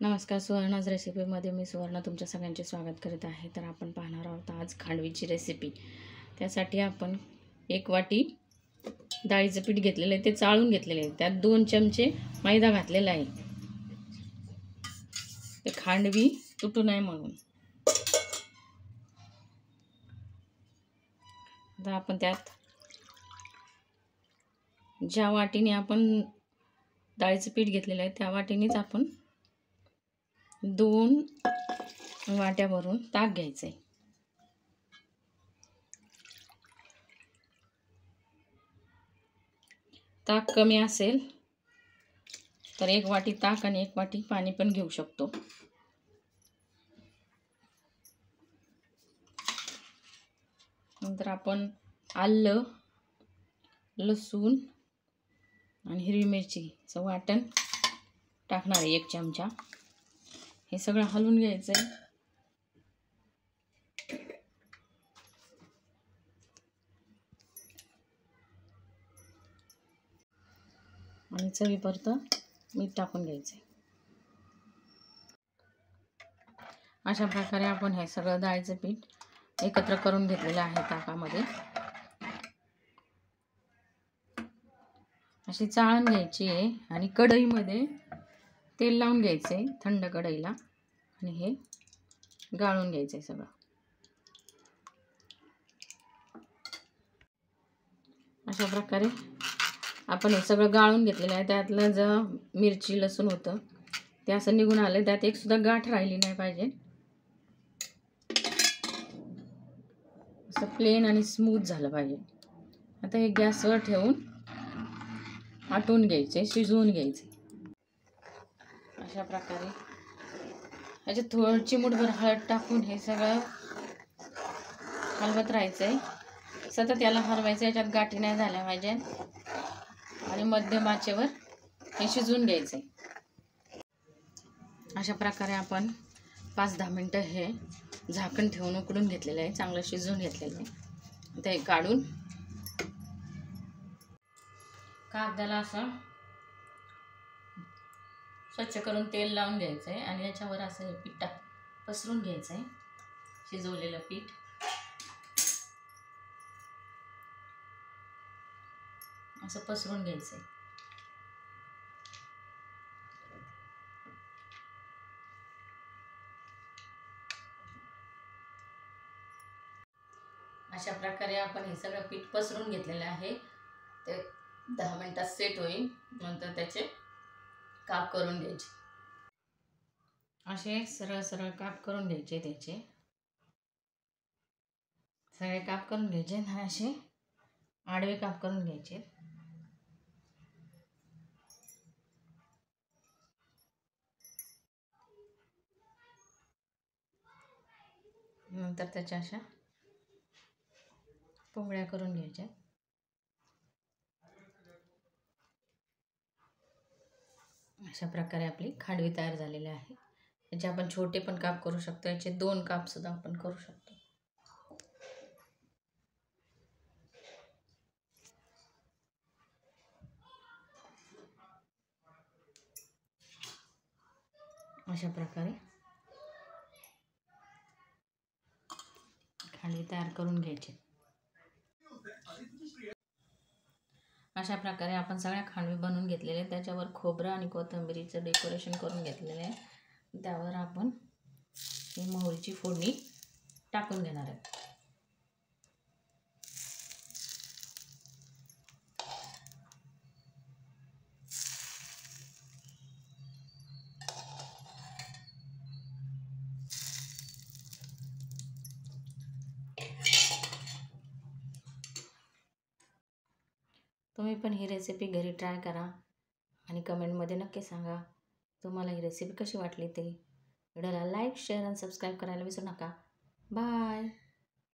नमस्कार, सुवर्णाज रेसिपीमध्ये मी सुवर्ण तुमच्या सगळ्यांचे स्वागत करत आहे. तर आपण पाहणार आहोत आज खांडवीची रेसिपी. त्यासाठी आपण 1 वाटी डाळीचं पीठ घेतलेलं आहे, ते चाळून घेतलेले आहे. त्यात 2 चमचे मैदा घातलेला आहे, ते खांडवी तुटू नये म्हणून. आता आपण त्यात ज्या वाटीने आपण डाळीचं पीठ घेतलेलं आहे त्या वाटीनेच आपण 2 वाट्या भरून ताक घ्यायचं आहे. ताक कमी असेल तर 1 वाटी ताक आणि 1 वाटी पाणी पण घेऊ शकतो. नंतर आपण आलं, लसूण आणि हिरवी मिरचीचं वाटण टाकणार आहे 1 चमचा. हे सगळं हलवून घ्यायचं आहे. आणि चवीपुरतं मीठ टाकून घ्यायचं आहे. अशा प्रकारे आपण हे सगळं डाळीचं पीठ एकत्र करून घेतलेलं आहे ताकामध्ये. अशी चाळण घ्यायची आहे आणि कढईमध्ये तेल लावून घ्यायचं आहे, थंड कढईला, आणि हे गाळून घ्यायचं आहे सगळं. अशा प्रकारे आपण हे सगळं गाळून घेतलेलं आहे. त्यातलं जे मिरची लसूण होतं ते असं निघून आलं. त्यात एक सुद्धा गाठ राहिली नाही पाहिजे. असं प्लेन आणि स्मूथ झालं पाहिजे. आता हे गॅसवर ठेवून आटवून घ्यायचे, शिजवून घ्यायचे. अशा प्रकारे याच्यात थोडी चिमूटभर हळद टाकून हे सगळं हलवत राहायचं आहे. सतत याला हलवायचं, याच्यात गाठी नाही झाल्या पाहिजे. आणि मध्यम आचेवर हे शिजवून घ्यायचं आहे. अशा प्रकारे आपण 5-10 मिनटं हे झाकण ठेवून उकडून घेतलेलं आहे, चांगलं शिजवून घेतलेलं आहे. आता हे काढून कागदाला असं स्वच्छ करून तेल लावून घ्यायचं आहे आणि याच्यावर असं हे पीठ पसरून घ्यायचं आहे, शिजवलेलं पीठ. असं पसरून घ्यायचं आहे. अशा प्रकारे आपण हे सगळं पीठ पसरून घेतलेलं आहे. ते 10 मिनिटात सेट होईल. नंतर त्याचे काप करून घ्यायचे. असे सरळ सरळ काप करून घ्यायचे. त्याचे सगळे काप करून घ्यायचे आणि असे आडवे काप करून घ्यायचे. नंतर त्याच्या अशा पोंगळ्या करून घ्यायच्या. अशा प्रकारे आपली खांडवी तयार झालेली आहे. याचे आपण छोटे पण काप करू शकतो. याचे 2 काप सुद्धा आपण करू शकतो. अशा प्रकारे खांडवी तयार करून घ्यायची. अशा प्रकारे आपण सगळ्या खांडवी बनवून घेतलेले. त्याच्यावर खोबरं आणि कोथिंबीरीचं डेकोरेशन करून घेतलेलं आहे. त्यावर आपण ही मोहरीची फोडणी टाकून घेणार आहे. तुम्ही पण ही रेसिपी घरी ट्राय करा आणि कमेंटमध्ये नक्की सांगा तुम्हाला ही रेसिपी कशी वाटली ते. व्हिडिओला लाईक, शेअर आणि सबस्क्राईब करायला विसरू नका. बाय.